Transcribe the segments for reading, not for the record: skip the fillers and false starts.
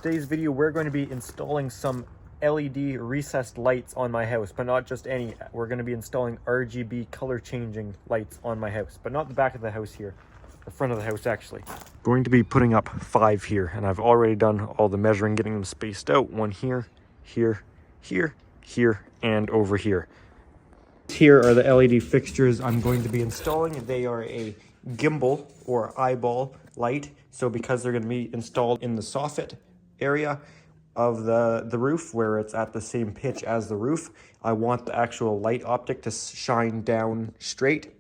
today's video, we're going to be installing some LED recessed lights on my house, but not just any. We're going to be installing RGB color changing lights on my house, but not the back of the house here, the front of the house actually. Going to be putting up 5 here, and I've already done all the measuring, getting them spaced out. One here, here, here, here, and over here. Here are the LED fixtures I'm going to be installing. They are a gimbal or eyeball light. So because they're going to be installed in the soffit area of the roof where it's at the same pitch as the roof, I want the actual light optic to shine down straight.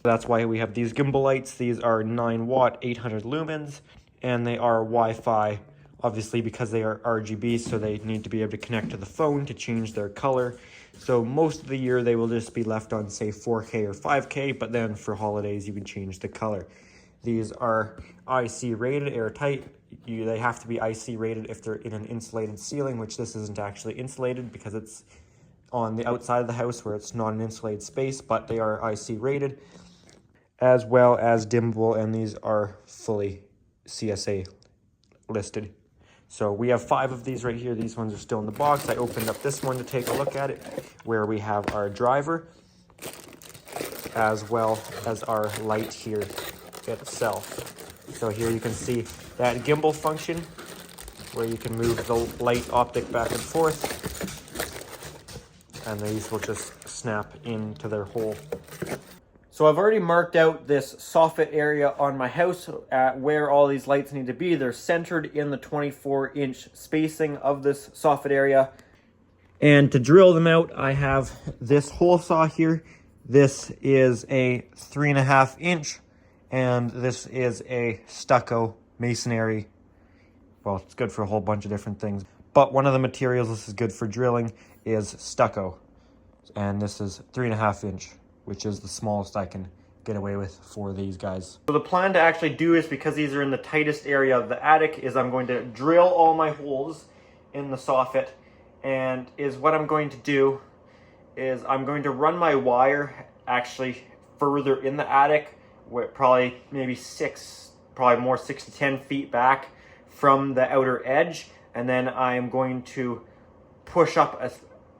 That's why we have these gimbal lights. These are 9 watt, 800 lumens, and they are Wi-Fi, obviously because they are RGB, so they need to be able to connect to the phone to change their color. So most of the year they will just be left on, say, 4K or 5K, but then for holidays you can change the color. These are IC rated, airtight. They have to be IC rated if they're in an insulated ceiling, which this isn't actually insulated because it's on the outside of the house where it's not an insulated space, but they are IC rated, as well as dimmable, and these are fully CSA listed. So we have 5 of these right here. These ones are still in the box. I opened up this one to take a look at it, where we have our driver, as well as our light here itself. So here you can see that gimbal function, where you can move the light optic back and forth, and these will just snap into their hole. So I've already marked out this soffit area on my house at where all these lights need to be. They're centered in the 24-inch spacing of this soffit area. And to drill them out, I have this hole saw here. This is a 3.5 inch, and this is a stucco masonry. Well, it's good for a whole bunch of different things, but one of the materials this is good for drilling is stucco. And this is 3.5 inch. Which is the smallest I can get away with for these guys. So the plan to actually do this, because these are in the tightest area of the attic, is I'm going to drill all my holes in the soffit, and what I'm going to do is I'm going to run my wire actually further in the attic, where probably maybe 6 to 10 feet back from the outer edge, and then I'm going to push up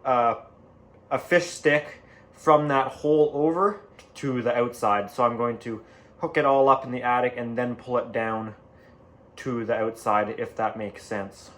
a fish stick from that hole over to the outside. So I'm going to hook it all up in the attic and then pull it down to the outside, if that makes sense.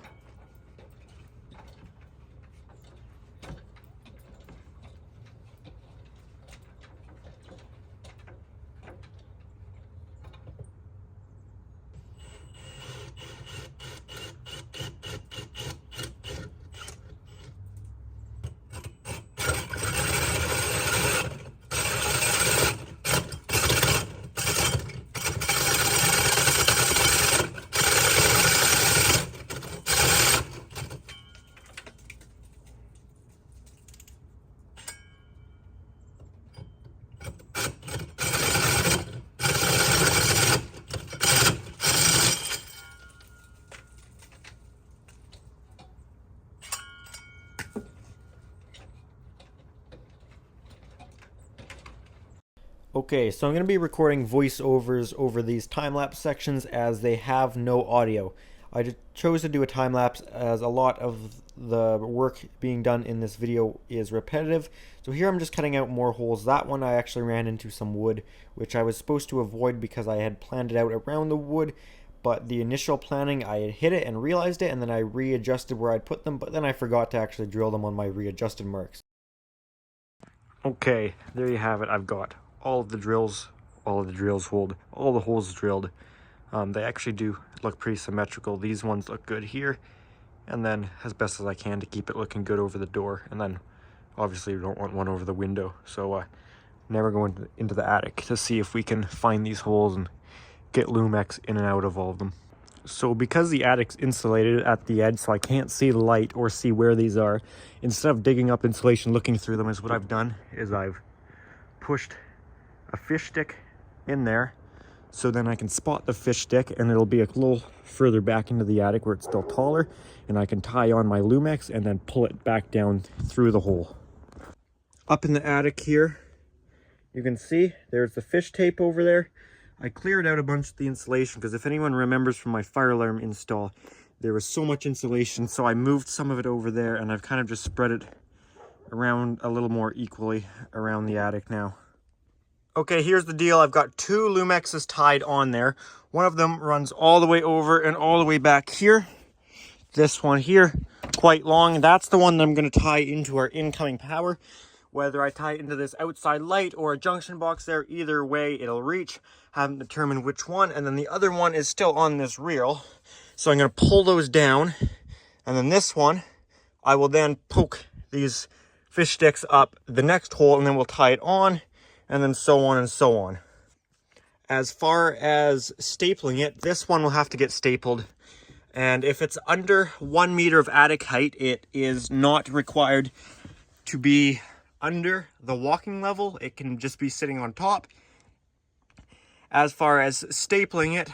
Okay, so I'm going to be recording voiceovers over these time-lapse sections as they have no audio. I just chose to do a time-lapse as a lot of the work being done in this video is repetitive. So here I'm just cutting out more holes. That one I actually ran into some wood, which I was supposed to avoid because I had planned it out around the wood, but the initial planning I had hit it and realized it, and then I readjusted where I'd put them, but then I forgot to actually drill them on my readjusted marks. Okay, there you have it. I've got all of the drills hold, all the holes drilled. They actually do look pretty symmetrical. These ones look good here, and then as best as I can to keep it looking good over the door, and then obviously we don't want one over the window, so never go into the attic to see if we can find these holes and get Lumex in and out of all of them. So because the attic's insulated at the edge, so I can't see the light or see where these are, instead of digging up insulation looking through them, is what I've done is I've pushed a fish stick in there, so then I can spot the fish stick, and it'll be a little further back into the attic where it's still taller, and I can tie on my Lumex and then pull it back down through the hole. Up in the attic here, you can see there's the fish tape over there. I cleared out a bunch of the insulation because if anyone remembers from my fire alarm install, there was so much insulation, so I moved some of it over there, and I've kind of just spread it around a little more equally around the attic now. Okay, here's the deal. I've got 2 Lumexes tied on there. One of them runs all the way over and all the way back here. This one here, quite long. That's the one that I'm going to tie into our incoming power. Whether I tie it into this outside light or a junction box there, either way it'll reach. Haven't determined which one. And then the other one is still on this reel. So I'm going to pull those down. And then this one, I will then poke these fish sticks up the next hole, and then we'll tie it on, and then so on and so on. As far as stapling it, this one will have to get stapled. And if it's under 1 meter of attic height, it is not required to be under the walking level. It can just be sitting on top. As far as stapling it,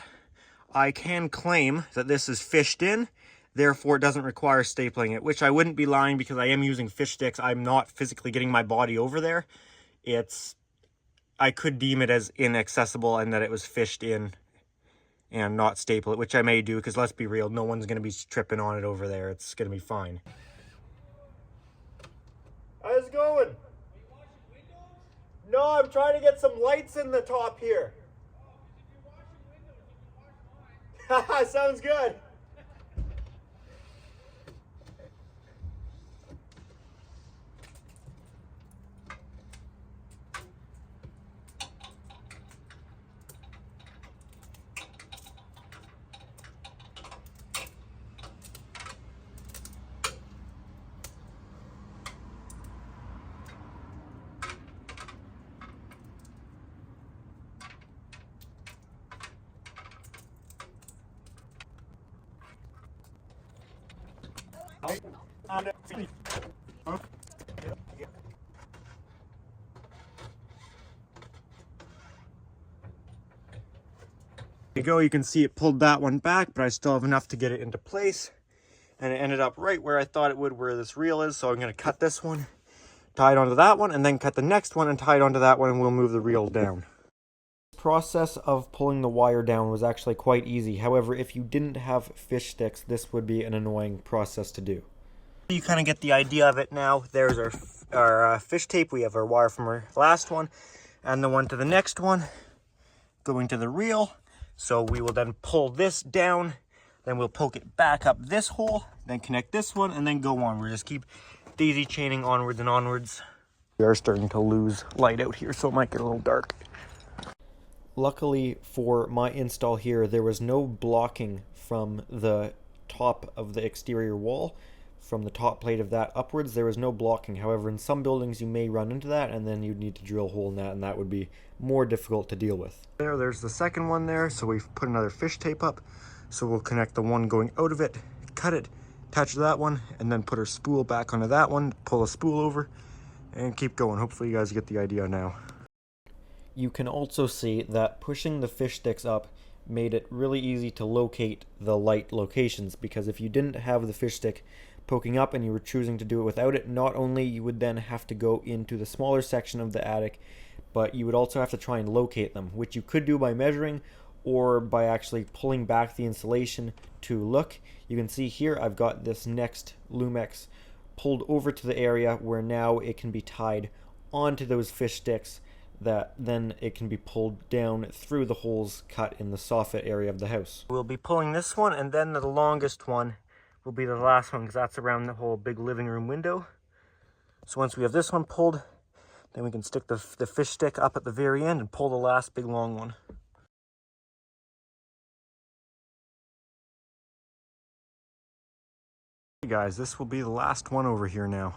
I can claim that this is fished in, therefore it doesn't require stapling it, which I wouldn't be lying because I am using fish sticks. I'm not physically getting my body over there. I could deem it as inaccessible and that it was fished in and not staple it, which I may do, because let's be real, no one's going to be tripping on it over there. It's going to be fine. How's it going? Are you washing windows? No, I'm trying to get some lights in the top here. Oh, because if you're washing windows, you can wash mine. Sounds good. There you go, you can see it pulled that one back, but I still have enough to get it into place. And it ended up right where I thought it would, where this reel is. So I'm going to cut this one, tie it onto that one, and then cut the next one and tie it onto that one, and we'll move the reel down. The process of pulling the wire down was actually quite easy. However, if you didn't have fish sticks, this would be an annoying process to do. You kind of get the idea of it now. There's our fish tape. We have our wire from our last one and the one to the next one going to the reel. So we will then pull this down, then we'll poke it back up this hole, then connect this one, and then go on. We'll just keep daisy chaining onwards and onwards. We are starting to lose light out here, so it might get a little dark. Luckily for my install here, there was no blocking from the top of the exterior wall. From the top plate of that upwards, there was no blocking. However, in some buildings you may run into that, and then you'd need to drill a hole in that, and that would be more difficult to deal with. There's the second one there, so we've put another fish tape up. So we'll connect the one going out of it, cut it, attach to that one, and then put our spool back onto that one, pull a spool over, and keep going. Hopefully you guys get the idea now. You can also see that pushing the fish sticks up made it really easy to locate the light locations, because if you didn't have the fish stick poking up and you were choosing to do it without it, not only you would then have to go into the smaller section of the attic, but you would also have to try and locate them, which you could do by measuring or by actually pulling back the insulation to look. You can see here I've got this next Lumex pulled over to the area where now it can be tied onto those fish sticks, that then it can be pulled down through the holes cut in the soffit area of the house. We'll be pulling this one, and then the longest one will be the last one, because that's around the whole big living room window. So once we have this one pulled, then we can stick the fish stick up at the very end and pull the last big long one. Hey guys, this will be the last one over here now.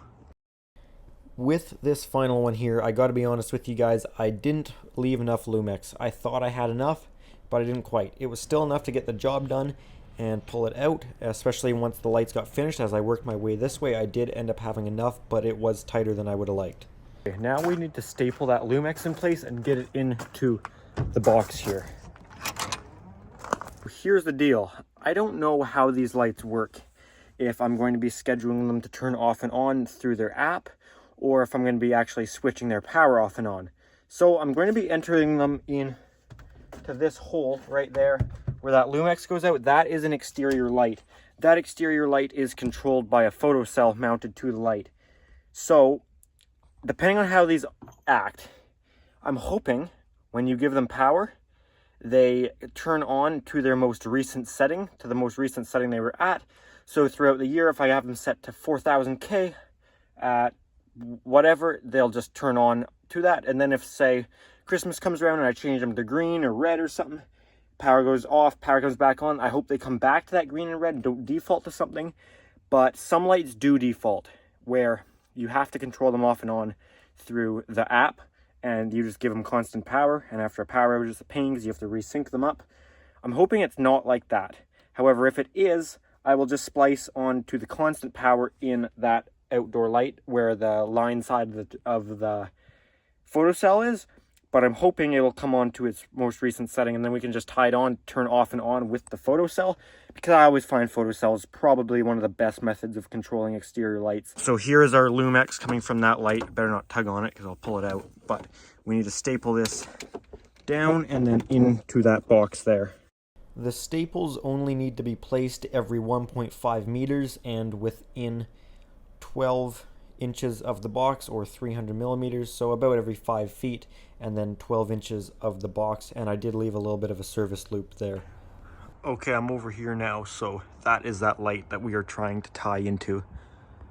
With this final one here, I gotta be honest with you guys, I didn't leave enough Lumex. I thought I had enough, but I didn't quite. It was still enough to get the job done and pull it out, especially once the lights got finished. As I worked my way this way, I did end up having enough, but it was tighter than I would have liked. Okay, now we need to staple that Lumex in place and get it into the box here. Here's the deal. I don't know how these lights work. If I'm going to be scheduling them to turn off and on through their app, or if I'm going to be actually switching their power off and on. So I'm going to be entering them in to this hole right there where that Lumex goes out, that is an exterior light. That exterior light is controlled by a photocell mounted to the light. So, depending on how these act, I'm hoping when you give them power, they turn on to their most recent setting, to the most recent setting they were at. So throughout the year, if I have them set to 4000K at whatever, they'll just turn on to that. And then if, say, Christmas comes around and I change them to green or red or something, power goes off, power comes back on. I hope they come back to that green and red and don't default to something. But some lights do default, where you have to control them off and on through the app, and you just give them constant power, and after a power outage, it's a pain because you have to resync them up. I'm hoping it's not like that. However, if it is, I will just splice onto the constant power in that outdoor light where the line side of the photocell is, but I'm hoping it'll come on to its most recent setting, and then we can just tie it on, turn off and on with the photocell, because I always find photocells probably one of the best methods of controlling exterior lights. So here is our Lumex coming from that light. Better not tug on it because I'll pull it out, but we need to staple this down and then into that box there. The staples only need to be placed every 1.5 meters and within 12 inches of the box, or 300 millimeters, so about every 5 feet, and then 12 inches of the box. And I did leave a little bit of a service loop there. Okay, I'm over here now, so that is that light that we are trying to tie into.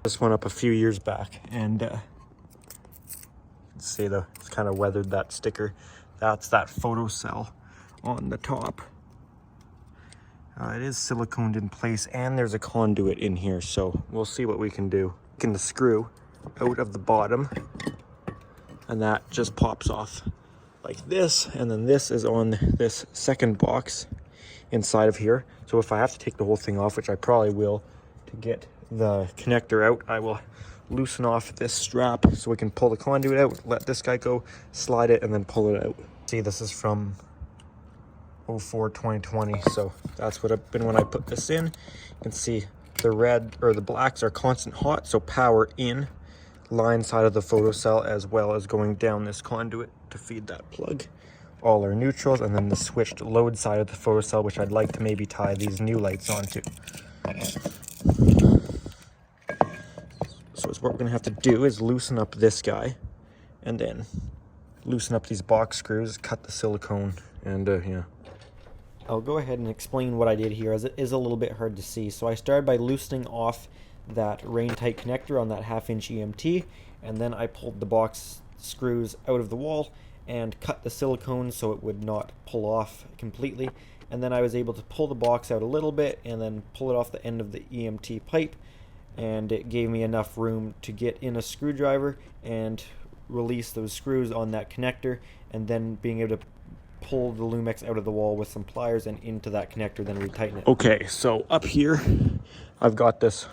This one up a few years back, and see it's kind of weathered, that sticker. That's that photocell on the top. It is siliconed in place, and there's a conduit in here, so we'll see what we can do. Taking the screw out of the bottom, and that just pops off like this, and then this is on this second box inside of here. So if I have to take the whole thing off, which I probably will, to get the connector out, I will loosen off this strap so we can pull the conduit out, let this guy go, slide it, and then pull it out. See, this is from 04/2020, so that's what I've been when I put this in. You can see the red or the blacks are constant hot, so power in line side of the photocell, as well as going down this conduit to feed that plug. All are neutrals, and then the switched load side of the photocell, which I'd like to maybe tie these new lights onto. So what we're gonna have to do is loosen up this guy, and then loosen up these box screws, cut the silicone, and yeah. I'll go ahead and explain what I did here, as it is a little bit hard to see. So I started by loosening off that rain tight connector on that 1/2 inch EMT, and then I pulled the box screws out of the wall and cut the silicone so it would not pull off completely. And then I was able to pull the box out a little bit and then pull it off the end of the EMT pipe, and it gave me enough room to get in a screwdriver and release those screws on that connector, and then being able to pull the Lumex out of the wall with some pliers and into that connector, then retighten it. Okay, so up here I've got this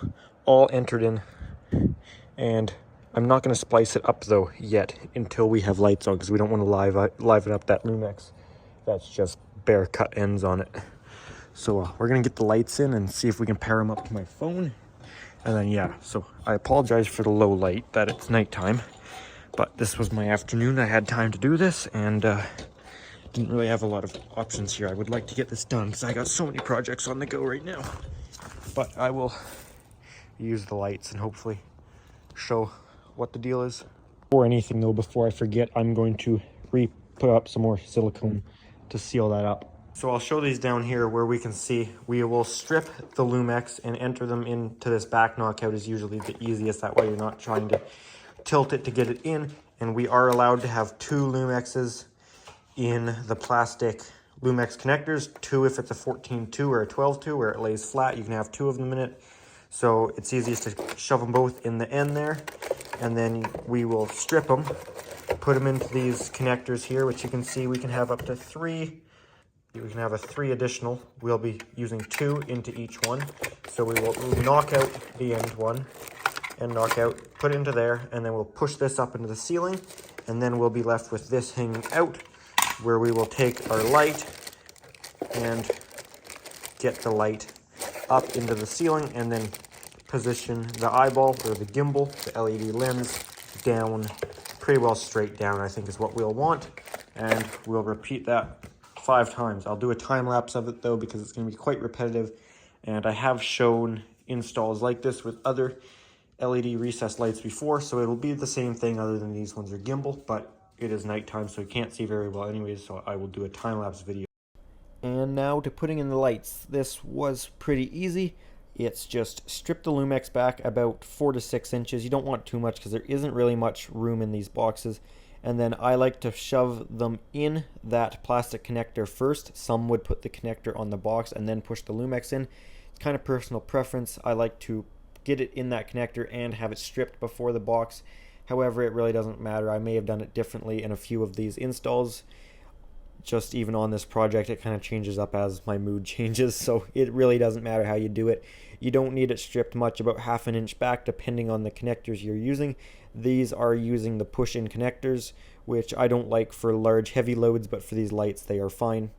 all entered in, and I'm not going to splice it up though yet until we have lights on, because we don't want to liven up that Lumex. That's just bare cut ends on it. So we're going to get the lights in and see if we can pair them up to my phone. And then yeah, so I apologize for the low light, that it's nighttime, but this was my afternoon. I had time to do this, and didn't really have a lot of options here. I would like to get this done because I got so many projects on the go right now. But I will use the lights and hopefully show what the deal is. Before anything though, before I forget, I'm going to put up some more silicone to seal that up. So I'll show these down here where we can see. We will strip the Lumex and enter them into this back knockout, is usually the easiest. That way you're not trying to tilt it to get it in. And we are allowed to have 2 Lumexes in the plastic Lumex connectors. 2 if it's a 14-2 or a 12-2 where it lays flat. You can have 2 of them in it. So it's easiest to shove them both in the end there. And then we will strip them, put them into these connectors here, which you can see we can have up to 3. We can have a 3 additional. We'll be using 2 into each one. So we will knock out the end one and knock out, put it into there, and then we'll push this up into the ceiling, and then we'll be left with this hanging out, where we will take our light and get the light up into the ceiling, and then position the eyeball or the gimbal, the LED lens, down, pretty well straight down, I think is what we'll want. And we'll repeat that 5 times. I'll do a time lapse of it though because it's going to be quite repetitive, and I have shown installs like this with other LED recessed lights before, so it'll be the same thing other than these ones are gimbal, but it is nighttime so you can't see very well anyways, so I will do a time-lapse video. And now to putting in the lights. This was pretty easy. It's just strip the Lumex back about 4 to 6 inches. You don't want too much because there isn't really much room in these boxes. And then I like to shove them in that plastic connector first. Some would put the connector on the box and then push the Lumex in. It's kind of personal preference. I like to get it in that connector and have it stripped before the box. However, it really doesn't matter. I may have done it differently in a few of these installs. Just even on this project, it kind of changes up as my mood changes, so it really doesn't matter how you do it. You don't need it stripped much, about 1/2 inch back depending on the connectors you're using. These are using the push-in connectors, which I don't like for large heavy loads, but for these lights they are fine.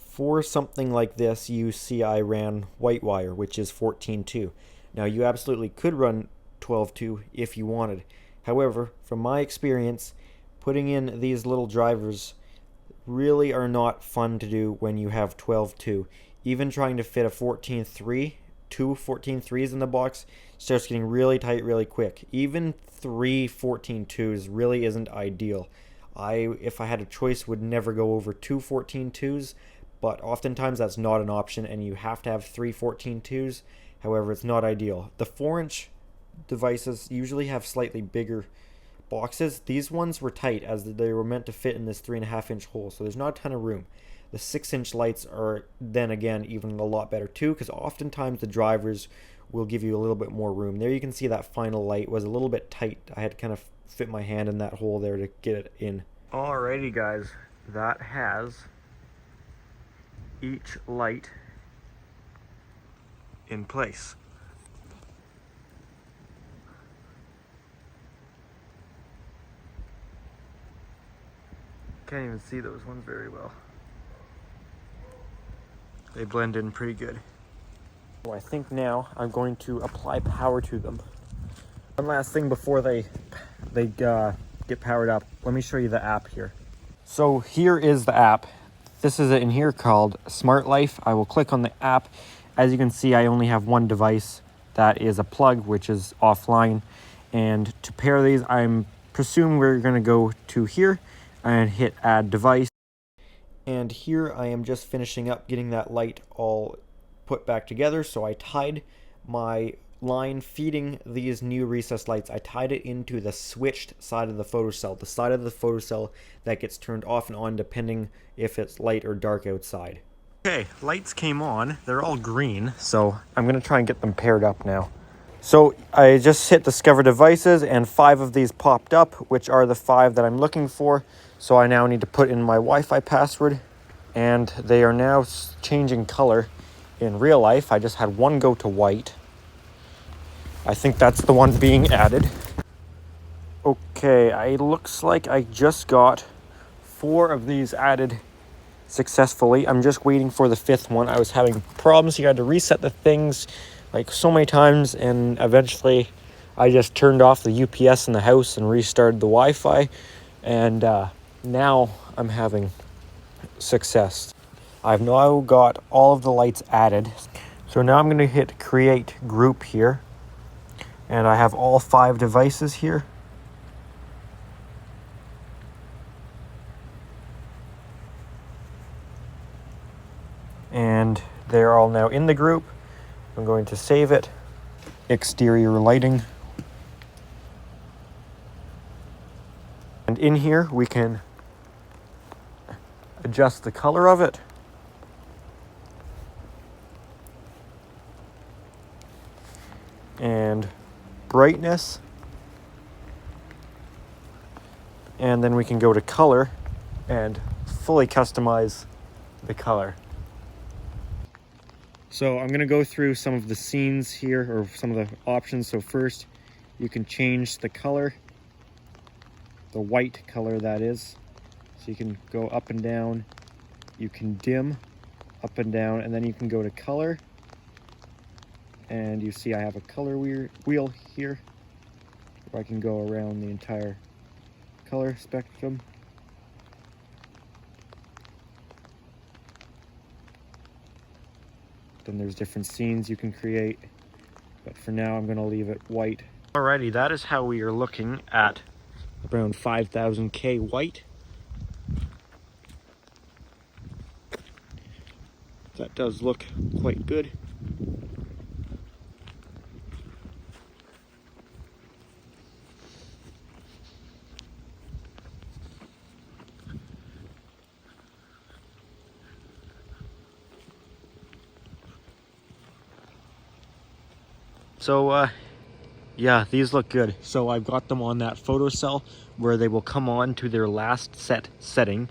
For something like this, you see I ran white wire, which is 14.2. Now you absolutely could run 12.2 if you wanted. However, from my experience, putting in these little drivers really are not fun to do when you have 12.2. Even trying to fit a 14.3, 2 14.3s in the box, starts getting really tight really quick. Even 3 14.2s really isn't ideal. If I had a choice, would never go over 2 14.2s. But oftentimes that's not an option and you have to have 3 14.2s. However, it's not ideal. The 4-inch devices usually have slightly bigger boxes. These ones were tight as they were meant to fit in this 3.5-inch hole, so there's not a ton of room. The 6-inch lights are then again even a lot better too, because oftentimes the drivers will give you a little bit more room. There you can see that final light was a little bit tight. I had to kind of fit my hand in that hole there to get it in. Alrighty guys, that has each light in place. Can't even see those ones very well. They blend in pretty good. So I think now I'm going to apply power to them. One last thing before they get powered up. Let me show you the app here. So here is the app. This is in here called Smart Life. I will click on the app. As you can see, I only have one device that is a plug, which is offline. And to pair these, I'm presume we're going to go to here and hit add device. And here I am just finishing up getting that light all put back together. So I tied my line feeding these new recessed lights. I tied it into the switched side of the photocell, the side of the photocell that gets turned off and on depending if it's light or dark outside. Okay, lights came on. They're all green, so I'm going to try and get them paired up now. So I just hit discover devices and 5 of these popped up, which are the 5 that I'm looking for. So I now need to put in my Wi-Fi password, and they are now changing color in real life. I just had one go to white. I think that's the one being added. Okay, it looks like I just got 4 of these added successfully. I'm just waiting for the 5th one. I was having problems. You had to reset the things like so many times, and eventually I just turned off the UPS in the house and restarted the Wi-Fi, and now I'm having success. I've now got all of the lights added. So now I'm going to hit create group here. And I have all 5 devices here. And they're all now in the group. I'm going to save it. Exterior lighting. And in here we can adjust the color of it. And brightness, and then we can go to color and fully customize the color. So I'm gonna go through some of the scenes here, or some of the options. So first, you can change the color, the white color that is. So you can go up and down, you can dim up and down, and then you can go to color. And you see I have a color wheel here, where I can go around the entire color spectrum. Then there's different scenes you can create, but for now I'm going to leave it white. Alrighty, that is how we are looking at around 5000K white. That does look quite good. So yeah, these look good. So I've got them on that photocell where they will come on to their last setting,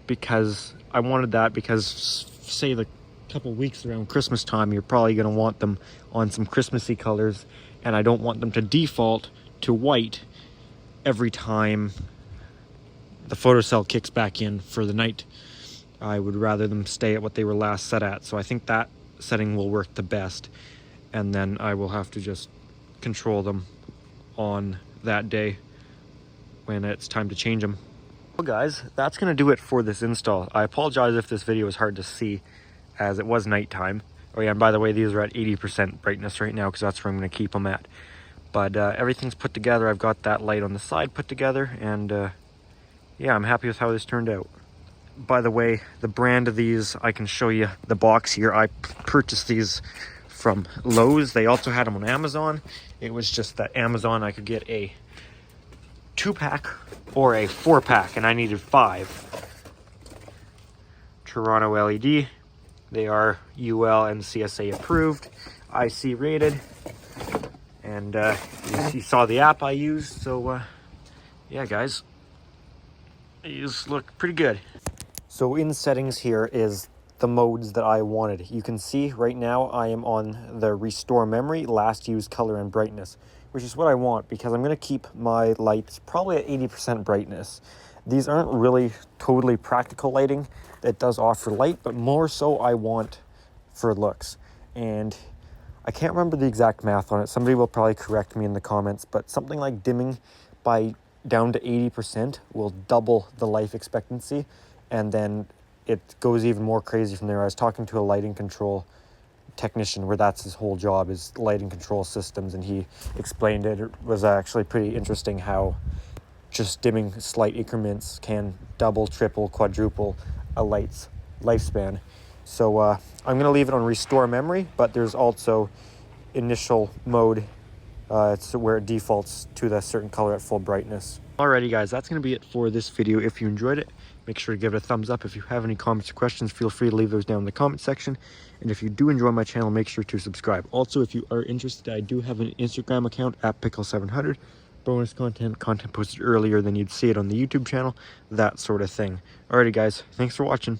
because I wanted that because say the couple weeks around Christmas time, you're probably going to want them on some Christmassy colors, and I don't want them to default to white every time the photocell kicks back in for the night. I would rather them stay at what they were last set at. So I think that setting will work the best. And then I will have to just control them on that day when it's time to change them. Well guys, that's gonna do it for this install. I apologize if this video is hard to see, as it was nighttime. Oh yeah, and by the way, these are at 80% brightness right now, because that's where I'm gonna keep them at. But everything's put together. I've got that light on the side put together, and yeah, I'm happy with how this turned out. By the way, the brand of these, I can show you the box here. I purchased these from Lowe's. They also had them on Amazon. It was just that Amazon I could get a 2-pack or a 4-pack, and I needed 5. Toronto LED. They are UL and CSA approved, IC rated, and you saw the app I used. So yeah guys, these look pretty good. So in settings here is the modes that I wanted. You can see right now I am on the restore memory, last used color and brightness, which is what I want, because I'm going to keep my lights probably at 80% brightness. These aren't really totally practical lighting. It does offer light, but more so I want for looks. And I can't remember the exact math on it. Somebody will probably correct me in the comments, but something like dimming by down to 80% will double the life expectancy, and then it goes even more crazy from there. I was talking to a lighting control technician where that's his whole job, is lighting control systems, and he explained it. It was actually pretty interesting how just dimming slight increments can double, triple, quadruple a light's lifespan. So I'm going to leave it on restore memory, but there's also initial mode. It's where it defaults to the certain color at full brightness. Alrighty guys, that's going to be it for this video. If you enjoyed it, make sure to give it a thumbs up. If you have any comments or questions, feel free to leave those down in the comment section. And if you do enjoy my channel, make sure to subscribe. Also, if you are interested, I do have an Instagram account at Pickle700. Bonus content posted earlier than you'd see it on the YouTube channel, that sort of thing. Alrighty guys, thanks for watching.